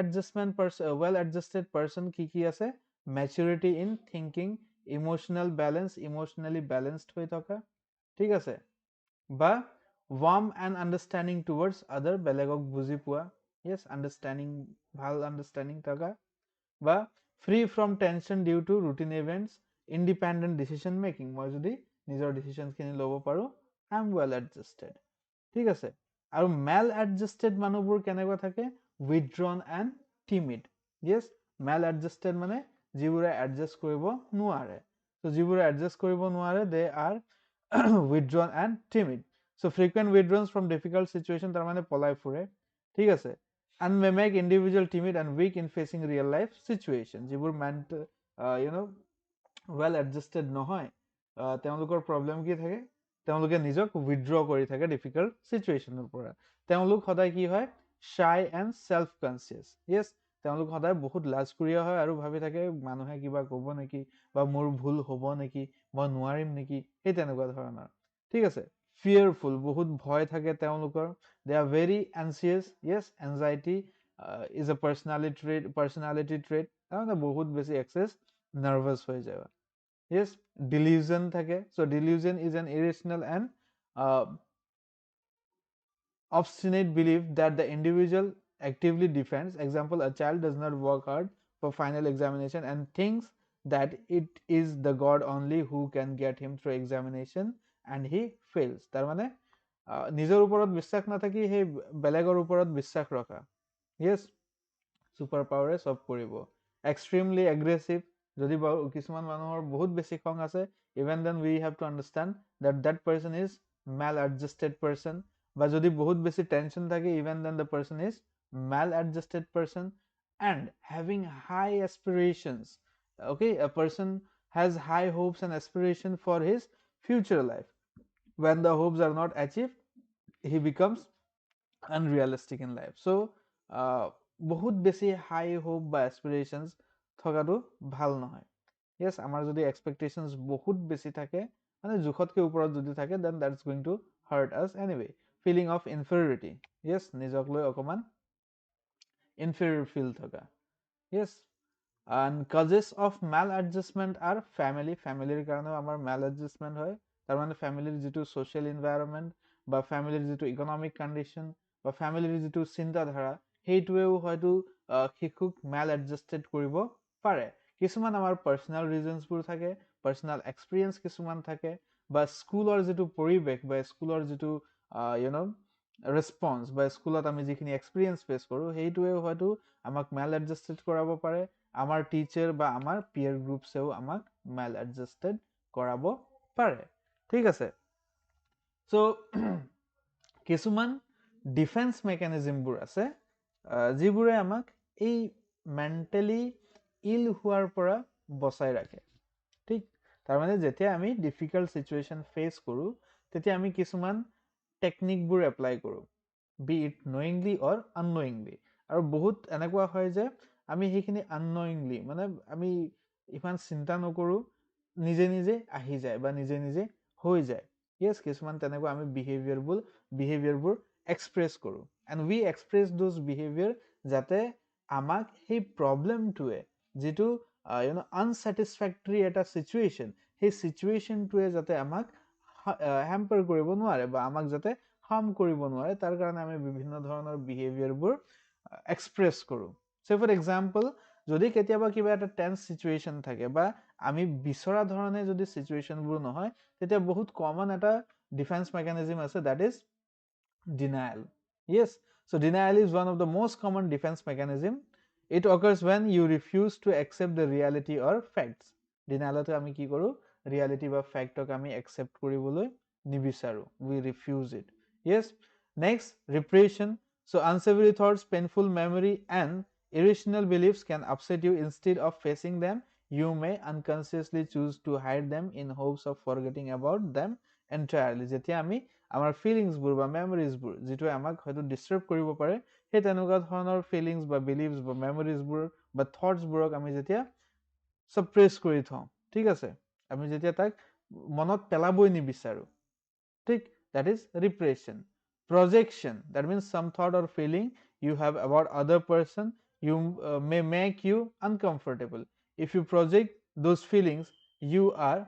adjusted person ki ase maturity in thinking emotional balance emotionally balanced hoi thaka ঠিক আছে বা warm and understanding towards other belegok buji pua yes understanding bhal understanding thaka বা free from tension due to routine events independent decision making moi jodi nijor decisions khini lobo paru I am well adjusted ঠিক আছে আৰু mal adjusted মানুহবোৰ কেনেকুৱা থাকে withdrawn and timid yes mal adjusted মানে যিবোৰে adjust কৰিব নোৱাৰে so যিবোৰে adjust কৰিব নোৱাৰে they are withdrawn and timid so frequent withdrawals from difficult situation তাৰ মানে পলাই ফুৰে ঠিক আছে and may make individual timid and weak in facing real life situation যিবোৰ well adjusted নহয় তেওঁলোকৰ problem কি থাকে তেওঁলোকে নিজক withdraw কৰি থাকে difficult situationৰ পৰা তেওঁলোক সদায় কি হয় shy and self conscious yes তেওঁলোক সদায় বহুত লাজকুৰীয়া হয় আৰু ভাবি থাকে মানুহে কিবা ক'ব নেকি বা মোৰ ভুল হ'ব নেকি মই নোৱাৰিম নেকি এই তেনেকুৱা ধৰণৰ ঠিক আছে fearful বহুত ভয় থাকে তেওঁলোকৰ they are very anxious yes anxiety is a personality trait তাৰমানে বহুত বেছি excess nervous হৈ যায় yes delusion thake so delusion is an irrational and obstinate belief that the individual actively defends example a child does not work hard for final examination and thinks that it is the god only who can get him through examination and he fails tar mane nijor uporot বিশ্বাস na thaki he belegor uporot বিশ্বাস rakha yes super power sob koribo extremely aggressive যদি কিছুমান মানুহৰ বহুত বেছি খং আছে even then we have to understand that that person is maladjusted person বা যদি বহুত বেছি tension থাকে even then the person is maladjusted person and having high aspirations okay a person has high hopes and aspiration for his future life when the hopes are not achieved he becomes unrealistic in life so বহুত বেছি high hope বা aspirations থকাটো ভাল নহয় yes আমাৰ যদি expectations বহুত বেছি থাকে মানে জুখতকে ওপৰত যদি থাকে then that's going to hurt us anyway feeling of inferiority yes নিজক লৈ অকমান inferior feel থকা yes and causes of maladjustment are family ৰ কাৰণেও আমাৰ maladjustment হয় তাৰ মানে ফ্যামিলিৰ যিটো social environment বা ফ্যামিলিৰ যিটো economic condition বা ফ্যামিলিৰ যিটো চিন্তা ধাৰা সেইটোৱেও হয়তো শিশুক maladjusted কৰিব পাৰে কিছুমান আমাৰ personal reasons বোৰ থাকে personal experience কিছুমান থাকে বা স্কুলৰ যিটো পৰিৱেশ বা স্কুলৰ যিটো ৰেছপন্স বা স্কুলত আমি যিখিনি এক্সপিৰিয়েঞ্চ ফেচ কৰোঁ সেইটোৱে হয়তো আমাক মেল এডজাষ্টেড কৰাব পাৰে, আমাৰ টিচাৰ বা আমাৰ পিয়াৰ গ্ৰুপছেও আমাক মেল এডজাষ্টেড কৰাব পাৰে। ঠিক আছে, চ' কিছুমান ডিফেন্স মেকানিজমবোৰ আছে যিবোৰে আমাক এই মেণ্টেলি ইল হোৱাৰ পৰা বচাই ৰাখে। ঠিক, তাৰমানে যেতিয়া আমি ডিফিকাল্ট চিটুৱেশ্যন ফেচ কৰোঁ তেতিয়া আমি কিছুমান টেকনিকবোৰ এপ্লাই কৰোঁ, বি ইট নয়িংলি অৰ আননয়িংলি। আৰু বহুত এনেকুৱা হয় যে আমি সেইখিনি আননয়িংলি মানে আমি ইমান চিন্তা নকৰোঁ, নিজে নিজে আহি যায় বা নিজে নিজে হৈ যায়। ইয়েছ, কিছুমান তেনেকুৱা আমি বিহেভিয়াৰবোৰ এক্সপ্ৰেছ কৰোঁ, and we express those behaviour যাতে আমাক সেই প্ৰব্লেমটোৱে যিটো আনছেটিছফেক্টৰী এটা চিটুৱেশ্যন, সেই চিটুৱেশ্যনটোৱে যাতে আমাক হেম্পাৰ কৰিব নোৱাৰে বা আমাক যাতে হাৰ্ম কৰিব নোৱাৰে, তাৰ কাৰণে আমি বিভিন্ন ধৰণৰ বিহেভিয়াৰবোৰ এক্সপ্ৰেছ কৰোঁ। চ' ফৰ এক্সাম্পল, যদি কেতিয়াবা কিবা এটা টেন্স চিটুৱেশ্যন থাকে বা আমি বিচৰা ধৰণে যদি চিটুৱেশ্যনবোৰ নহয়, তেতিয়া বহুত কমন এটা ডিফেন্স মেকানিজম আছে, that is denial. Yes, so denial is one of the most common defense mechanism. It occurs when you refuse to accept the reality or facts. Denial to ami ki koru, reality ba fact ok ami accept koriboloi nibicharu, we refuse it. Yes, next, repression. So unsavory thoughts, painful memory and irrational beliefs can upset you. Instead of facing them, you may unconsciously choose to hide them in hopes of forgetting about them entirely. যেতিয়া আমি আমাৰ ফিলিংছবোৰ বা মেমৰিজবোৰ যিটোৱে আমাক হয়তো disturb কৰিব পাৰে, সেই তেনেকুৱা ধৰণৰ ফিলিংছ বা বিলিভছ বা মেমৰিজবোৰ বা থটছবোৰক আমি যেতিয়া ছাপ্ৰেছ কৰি থওঁ, ঠিক আছে, আমি যেতিয়া তাক মনত পেলাবই নিবিচাৰোঁ, ঠিক, that is repression. Projection, that means some thought or feeling you have about other person may make you uncomfortable. If you project those feelings, you are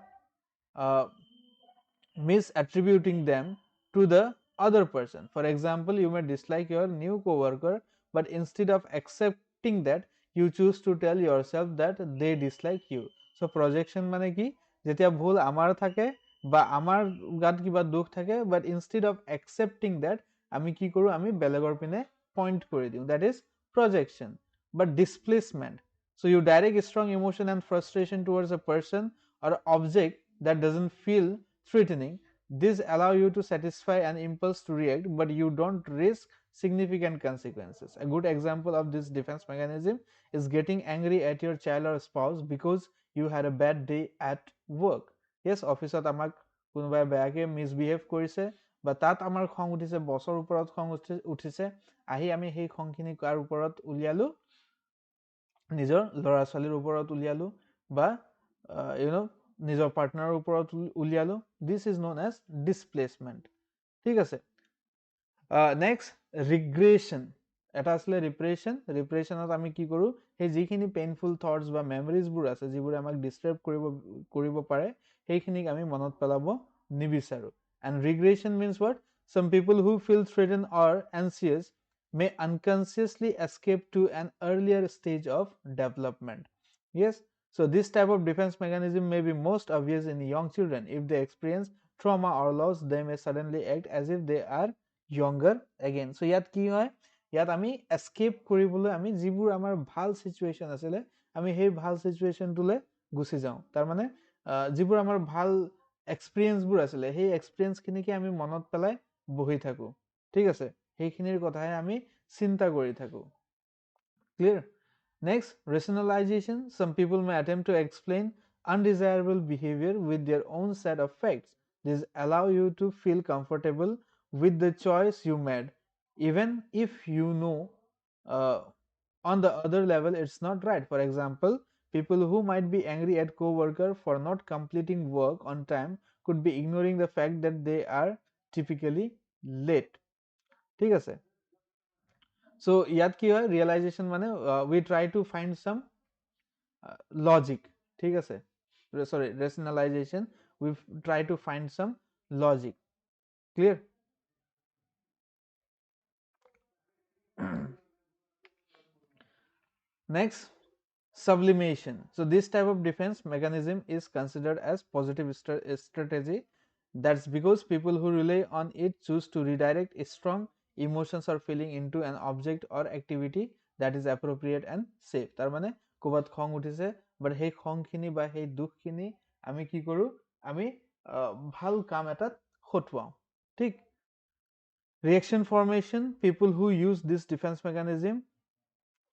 misattributing them to the other person. For example, you may dislike your new coworker, but instead of accepting that, you choose to tell yourself that they dislike you. So projection মানে কি, যেতিয়া ভুল আমাৰ থাকে বা আমাৰ গাত কিবা দুখ থাকে, but instead of accepting that, আমি কি কৰোঁ, আমি বেলেগৰ পিনে পইণ্ট কৰি দিওঁ, that is projection. But displacement, so you direct strong emotion and frustration towards a person or object that doesn't feel threatening. This allow you to satisfy an impulse to react, but you don't risk significant consequences. A good example of this defense mechanism is getting angry at your child or spouse because you had a bad day at work. Yes, অফিসত আমাক কোনোবাই বেয়াকে misbehave কৰিছে বা তাত আমাৰ খং উঠিছে, বছৰ ওপৰত খং উঠিছে, আহি আমি সেই খংখিনি কাৰ ওপৰত উলিয়ালো, নিজৰ ল'ৰা ছোৱালীৰ ওপৰত উলিয়ালো বা নিজৰ পাৰ্টনাৰৰ ওপৰত উলিয়ালো. This is known as displacement, ঠিক আছে. Next, regression. এটা আছিলে ৰিপ্ৰেশ্যন. ৰিপ্ৰেশ্যনত আমি কি কৰোঁ, সেই যিখিনি পেইনফুল থটছ বা মেমৰিজবোৰ আছে যিবোৰে আমাক ডিষ্টাৰ্ব কৰিব পাৰে, সেইখিনিক আমি মনত পেলাব নিবিচাৰোঁ. And regression means what, some people who feel threatened or anxious may unconsciously escape to an earlier stage of development. Yes, so this type of defense mechanism may be most obvious in young children. If they experience trauma or loss, they may suddenly act as if they are younger again. So ইয়াত কি হয়, ইয়াত আমি escape কৰিবলৈ আমি যিবোৰ আমাৰ ভাল চিটুৱেশ্যন আছিলে, আমি সেই ভাল চিটুৱেশ্যনটোলৈ গুচি যাওঁ. তাৰমানে যিবোৰ আমাৰ ভাল এক্সপিৰিয়েঞ্চবোৰ আছিলে, সেই এক্সপিৰিয়েঞ্চখিনিকে আমি মনত পেলাই বহি থাকোঁ, ঠিক আছে, সেইখিনিৰ কথাহে আমি চিন্তা কৰি থাকোঁ. Clear? Next, rationalization. Some people may attempt to explain undesirable behavior with their own set of facts. This allow you to feel comfortable with the choice you made, even if you know on the other level it's not right. For example, people who might be angry at co-worker for not completing work on time could be ignoring the fact that they are typically late. ঠিক আছে, so ইয়াত কি হয়, realisation মানে we try to find some logic, ঠিক আছে, sorry, rationalization, we try to find some logic. Clear? Next, sublimation. So this type of defense mechanism is considered as positive strategy. That's because people who rely on it choose to redirect strong emotions or feeling into an object or activity that is appropriate and safe. তার মানে কোবাত খং উঠিছে বাট সেই খংখিনি বা সেই দুখখিনি আমি কি কৰো আমি ভাল কাম এটাত খটুৱাও ঠিক reaction formation people who use this defense mechanism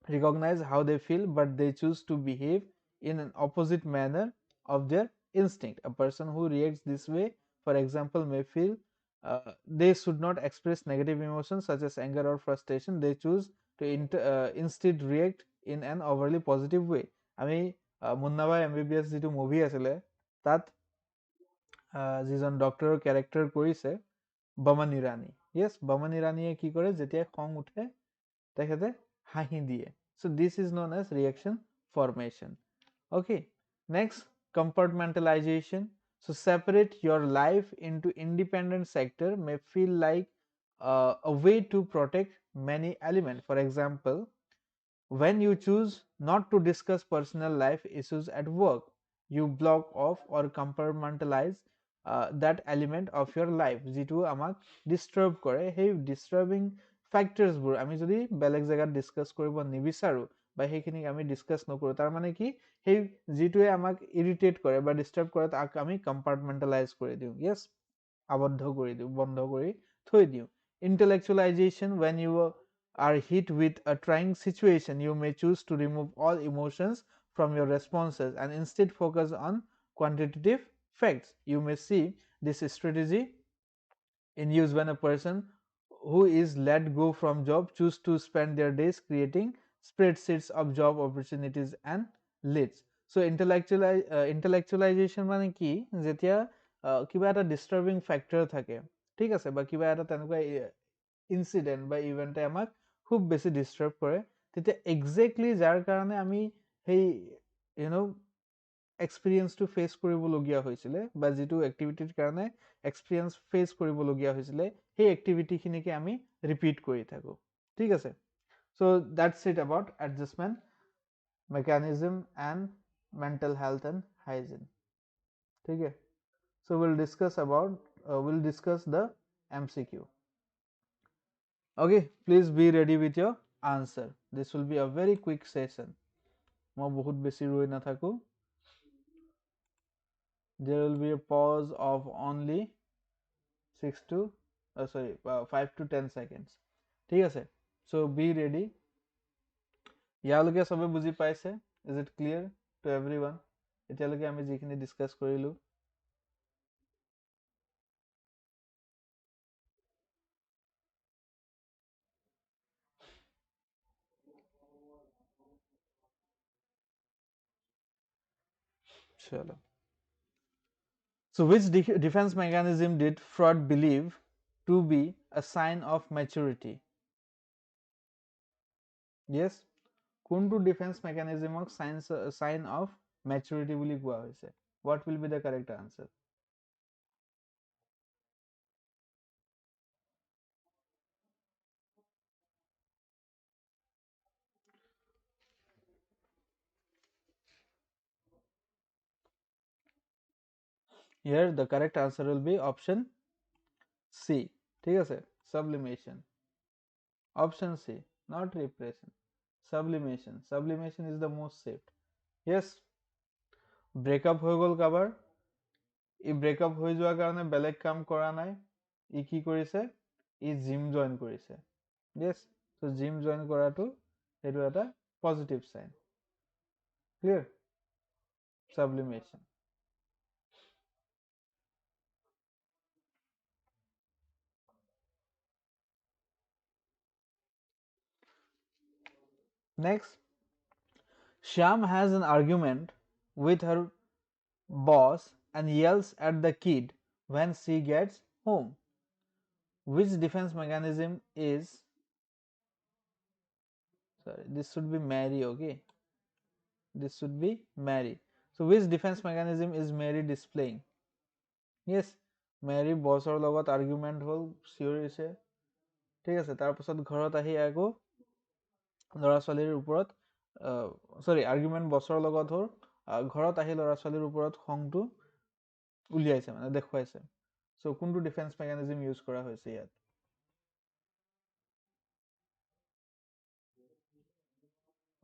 recognize how they feel but they choose to behave in an opposite manner of their instinct. A person who reacts this way, for example, may feel they should not express negative emotions such as anger or frustration. They choose to instead react in an overly positive way. আমি Munnabhai MBBS যেটো movie আছিলে তাত যিজন ডক্টৰৰ character কৰিছে বমন Irani yes বমন ইৰাণীয়ে কি কৰে যেতিয়া খং উঠে তেখেতে হাঁহি দিয়ে so this is known as reaction formation okay next compartmentalization so separate your life into independent sector may feel like a way to protect many elements for example when you choose not to discuss personal life issues at work you block off or compartmentalize that element of your life যেটো আমাক disturb কৰে সেই ডিস্টাৰ্বিং ফ্যাক্টৰসবোৰ আমি যদি বেলেগ জায়গাত discuss কৰিব নিবিচাৰো বা সেইখিনি আমি ডিসকাস নকৰো তাৰ মানে কি সেই যেটোৱে আমাক ইৰিটেট কৰে বা ডিস্টাৰ্ব কৰে তাক আমি কম্পাৰ্টমেন্টালাইজ কৰি দিও yes আবদ্ধ কৰি দিও বন্ধ কৰি থৈ দিও intellectualization when you are hit with a trying situation you may choose to remove all emotions from your responses and instead focus on quantitative facts you may see this strategy in use when a person who is let go from job choose to spend their days creating spreadsheets of job opportunities and leads so intellectualization মানে কি যেতিয়া কিবা এটা disturbing factor থাকে ঠিক আছে বা কিবা এটা তেনেকুৱা ইনসিডেন্ট বা ইভেন্টে আমাক খুব বেছি ডিস্টাৰ্ব কৰে তেতিয়া এক্স্যাক্টলি যাৰ কাৰণে আমি সেই ইউ নো এক্সপিৰিয়েন্সটো ফেচ কৰিবলগীয়া হৈছিলে বা যিটো এক্টিভিটিৰ কাৰণে এক্সপিৰিয়েন্স ফেচ কৰিবলগীয়া হৈছিলে সেই এক্টিভিটিখিনিকে আমি ৰিপিট কৰি থাকো ঠিক আছে so that's it about adjustment mechanism and mental health and hygiene ठीक है so we'll discuss the MCQ okay please be ready with your answer this will be a very quick session মই বহুত বেছি ৰৈ নাথাকো there will be a pause of only 5 to 10 seconds ঠিক আছে so be ready ইয়ালৈকে সবে বুজি পাইছে is it clear to everyone এতিয়ালৈকে আমি যিখিনি ডিসকাস কৰিলো চলো so which defense mechanism did Freud believe to be a sign of maturity yes কোনটো ডিফেন্স মেকানিজমক সাইন অফ ম্যাচুৰিটি বুলি কোৱা হৈছে what will be the correct answer here the correct answer will be option C ঠিক আছে sublimation option C not repression sublimation is the most safe yes breakup হৈ গল কাবাৰ ই breakup হৈ যোৱাৰ কাৰণে বেলেগ কাম কৰা নাই ই কি কৰিছে ই জিম জয়েন কৰিছে yes so জিম জয়েন কৰাটো সেইটো এটা positive sign clear sublimation next Shyam has an argument with her boss and yells at the kid when she gets home. Which defense mechanism is sorry this should be Mary okay this should be Mary so which defense mechanism is Mary displaying yes Mary bossৰ লগত argument হল চিঞৰিছে ঠিক আছে তাৰ পাছত ঘৰত আহি আকৌ লৰা ছোৱালীৰ ওপৰত সৰি আৰ্গুমেন্ট বছৰ লগত হ'ল ঘৰত আহি লৰা ছোৱালীৰ ওপৰত খংটো উলিয়াইছে মানে দেখুৱাইছে So কোনটো ডিফেন্স মেকানিজম ইউজ কৰা হৈছে ইয়াত?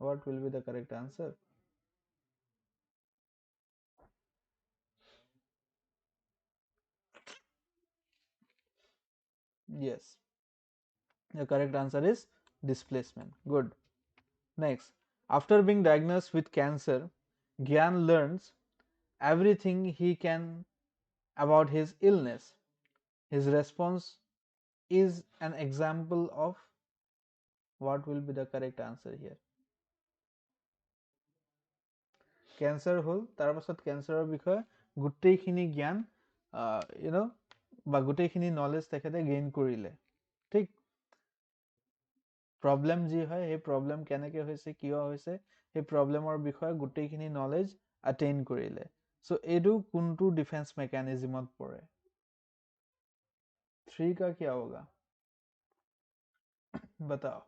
What will be the correct answer? Yes, the correct answer is displacement. Good. Next, after being diagnosed with cancer, Gyan learns everything he can about his illness. His response is an example of what will be the correct answer here? Cancer হল তাৰ পাছত ক্যান্সাৰৰ বিষয়ে গোটেইখিনি জ্ঞান বা গোটেইখিনি knowledge তেখেতে gain কৰিলে ঠিক প্ৰবলেম যি হয় সেই প্ৰবলেম কেনেকৈ হৈছে কিয় হৈছে সেই প্ৰবলেমৰ বিষয়ে গোটেইখিনি নলেজ আটেইন কৰিলে সো এইটো কোনটো ডিফেন্স মেকানিজমত পৰে 3 का क्या होगा बताओ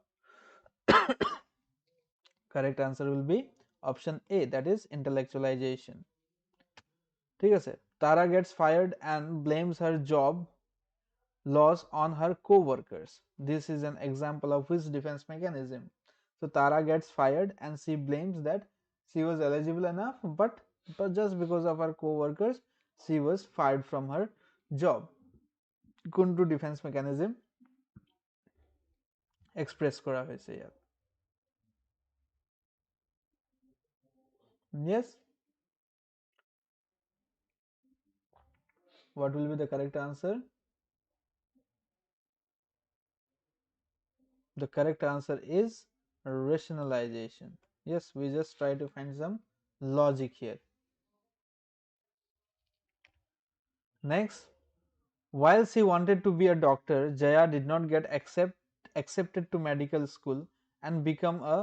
correct answer will be option A, that is intellectualization. ঠিক আছে Tara gets fired and blames her job loss on her co-workers. This is an example of which defense mechanism? So Tara gets fired and she blames that she was eligible enough, but just because of her co-workers, she was fired from her job. কোনটো defense mechanism express করা হয়েছে ইয়াত? Yes. What will be the correct answer? The correct answer is rationalization. Yes, we just try to find some logic here. Next, while she wanted to be a doctor, Jaya did not get accepted to medical school and become a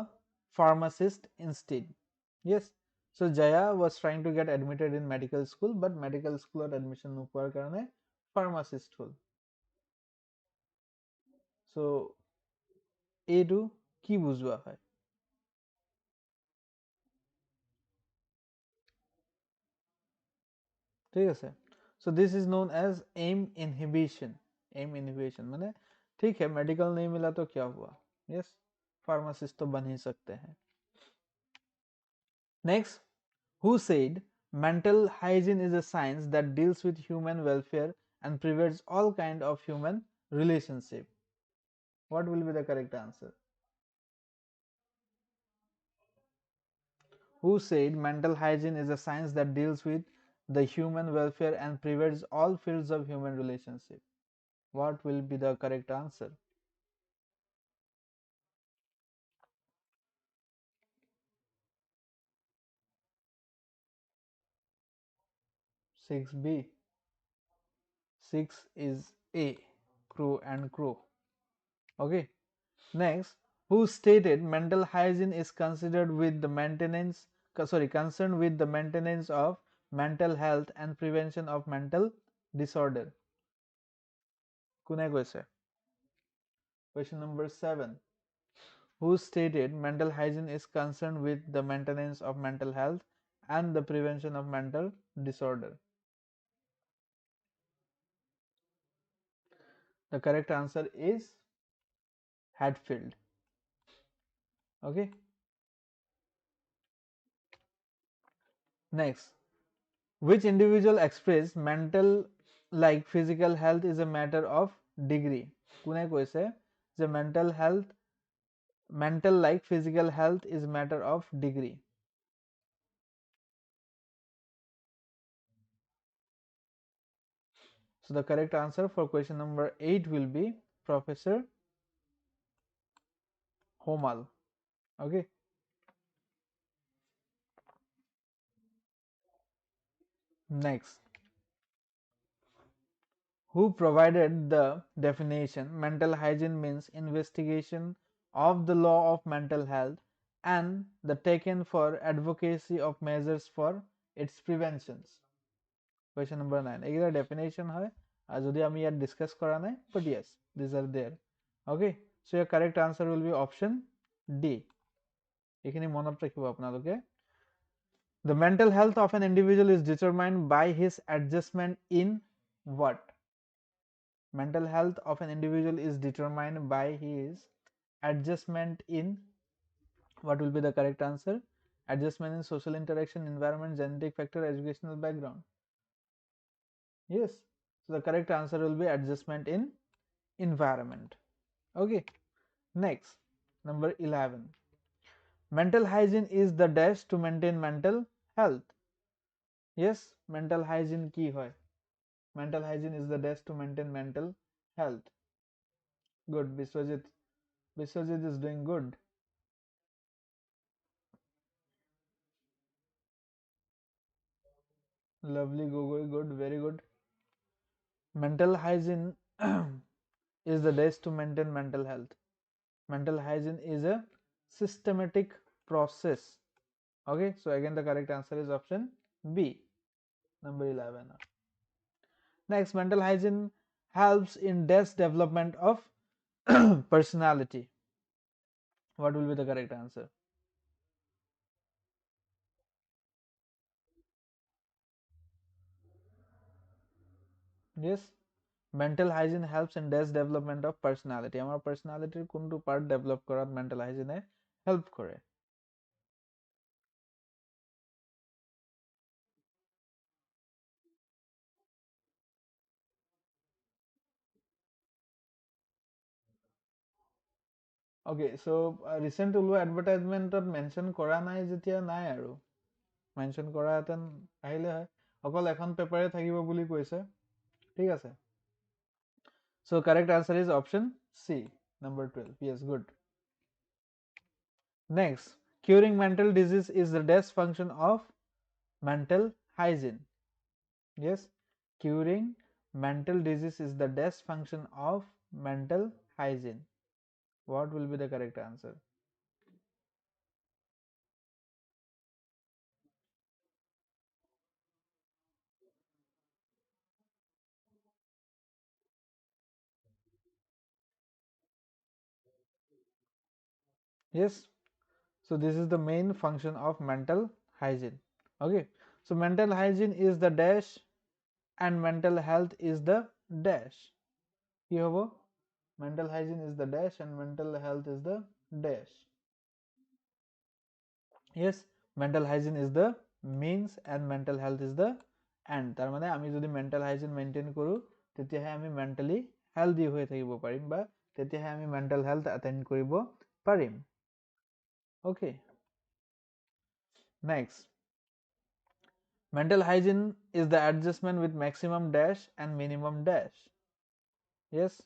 pharmacist instead. Yes, so Jaya was trying to get admitted in medical school, but medical school at admission নোপোৱাৰ কাৰণে pharmacist হল. So এইটো কি বুজোৱা হয়? ঠিক আছে so this is known as aim inhibition. Aim inhibition माने ठीक है मेडिकल नहीं मिला तो क्या हुआ? Yes, pharmacist तो बन ही सकते हैं. Next, who said mental hygiene is a science that deals with human welfare and prevents all kind of human relationship? What will be the correct answer? Who said mental hygiene is a science that deals with the human welfare and prevents all fields of human relationship? What will be the correct answer? Six B. 6 is A, crow and crow. Okay. Next, who stated mental hygiene is considered with the maintenance concerned with the maintenance of mental health and prevention of mental disorder? কোনে কৈছে? Question number 7. Who stated mental hygiene is concerned with the maintenance of mental health and the prevention of mental disorder? The correct answer is Hatfield. Okay. Next, which individual expressed mental like physical health is a matter of degree? কোনে কৈছে যে mental like physical health is matter of degree? So the correct answer for question number 8 will be Professor Homal. Okay. Next, who provided the definition mental hygiene means investigation of the law of mental health and the taken for advocacy of measures for its preventions? Question number 9. Egira definition hoy jodi ami yat discuss kora nai, but yes, these are there. Okay, so your correct answer will be option D. Ekhini monot rakhibo apnaloke. The mental health of an individual is determined by his adjustment in what? Mental health of an individual is determined by his adjustment in, what will be the correct answer? Adjustment in social interaction, environment, genetic factor, educational background. Yes, so the correct answer will be adjustment in environment. Okay, next, number 11. Mental hygiene is the dash to maintain mental health. Yes, mental hygiene ki hoy. Mental hygiene is the dash to maintain mental health. Good, Biswajit. Biswajit is doing good. Lovely, Gogoi, good, very good. Mental hygiene is the dash to maintain mental health. Mental hygiene is a systematic process. Okay, so again the correct answer is option B, number 11. Next, mental hygiene helps in dash development of personality. What will be the correct answer? Yes, mental hygiene helps in dash development of personality. Amar personality kuntu part develop korat mental hygiene help kore. Okay, so recent advertisement mention kora nai jetia nai aru. Mention kora heten ahile hoy. Okol ekhon paper e thakibo buli koise. Thik ase. So correct answer is option C, number 12. Yes, good. Next, curing mental disease is the dash function of mental hygiene. Yes, curing mental disease is the dash function of mental hygiene. What will be the correct answer? Yes, so this is the main function of mental hygiene. Okay, so mental hygiene is the dash and mental health is the dash. কি হবো? Mental hygiene is the dash and mental health is the dash. Yes, mental hygiene is the means and mental health is the end. তার মানে আমি যদি mental hygiene maintain কৰো তেতিয়াহে আমি mentally healthy হৈ থাকিব পাৰিম বা তেতিয়াহে আমি mental health attain কৰিব পাৰিম. Okay, next, mental hygiene is the adjustment with maximum dash and minimum dash. Yes,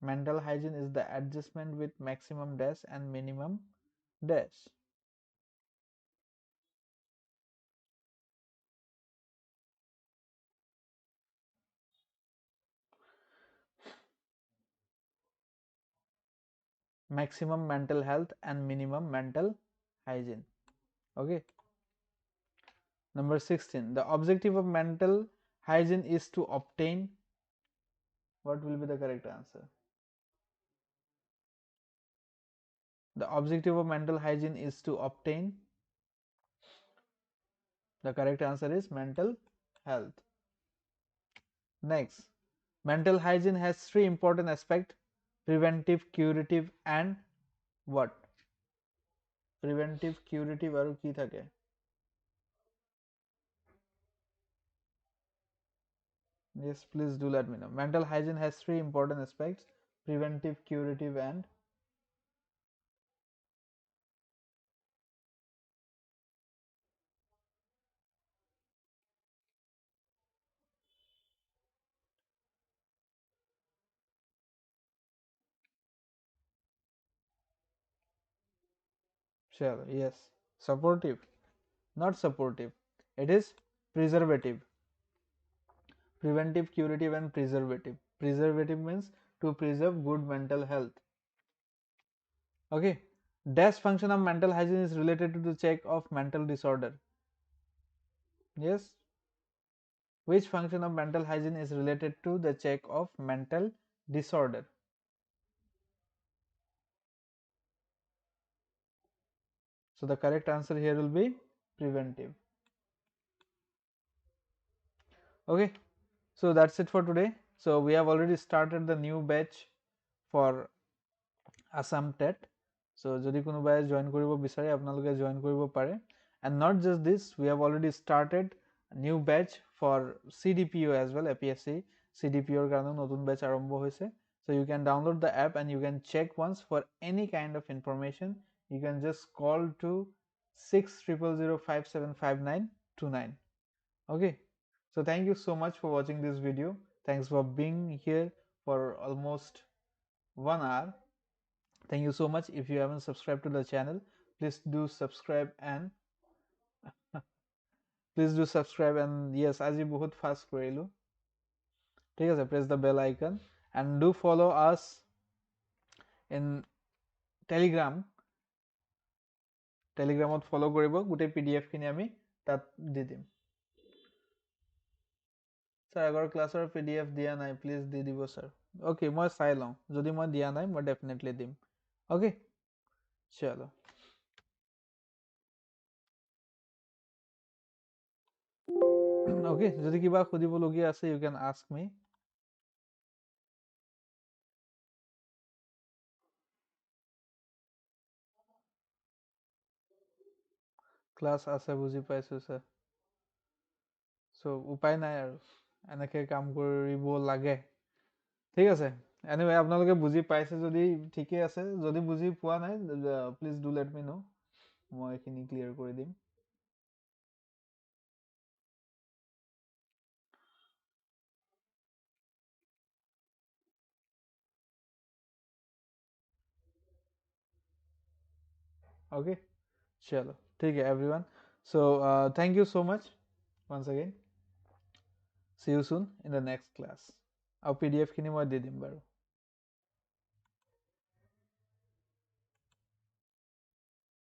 mental hygiene is the adjustment with maximum dash and minimum dash. Maximum mental health and minimum mental hygiene. Okay, number 16, the objective of mental hygiene is to obtain, what will be the correct answer? The objective of mental hygiene is to obtain, the correct answer is mental health. Next, mental hygiene has three important aspects: preventive, curative and what? Preventive, curative aru ki thake? Yes, please do let me know. Mental hygiene has three important aspects: preventive, curative and sure. Yes, supportive, not supportive, it is preservative. Preventive, curative and preservative. Preservative means to preserve good mental health. Okay, dash function of mental hygiene is related to the check of mental disorder. Yes, which function of mental hygiene is related to the check of mental disorder? So the correct answer here will be preventive. Okay, so that's it for today. So we have already started the new batch for Assam Tet. So jodi konobai join koribo bisare apnaloke join koribo pare. And not just this, we have already started a new batch for CDPO as well. APSC CDPO karone notun batch arambho hoise. So you can download the app and you can check once for any kind of information. You can just call to 6000575929. Okay. So thank you so much for watching this video. Thanks for being here for almost 1 hour. Thank you so much. If you haven't subscribed to the channel, please do subscribe and yes, আজি বহুত fast কৰিলো ঠিক আছে, press the bell icon and do follow us in Telegramত follow কৰিব, গোটেই PDF খিনি আমি তাত দি দিম। স্যাৰ আগৰ ক্লাছৰ PDF দিয়া নাই, প্লিজ দি দিব স্যাৰ। ওকে, মই চাই লওঁ, যদি মই দিয়া নাই মই ডেফিনেটলি দিম। ওকে, চলো। ওকে, যদি কিবা সুধিবলগীয়া আছে you can ask me. Class আছে, বুজি পাইছো স্যাৰ। সো উপায় নাই আৰু, এনেকৈ কাম কৰিব লাগে। ঠিক আছে, এনিৱে আপোনালোকে বুজি পাইছে যদি ঠিকেই আছে, যদি বুজি পোৱা নাই প্লিজ ডু লেট মি নো, মই এইখিনি ক্লিয়াৰ কৰি দিম। Okay, chalo, ठीक है everyone. So thank you so much once again. See you soon in the next class. Our PDF খিনি মই দি দিম বাৰু।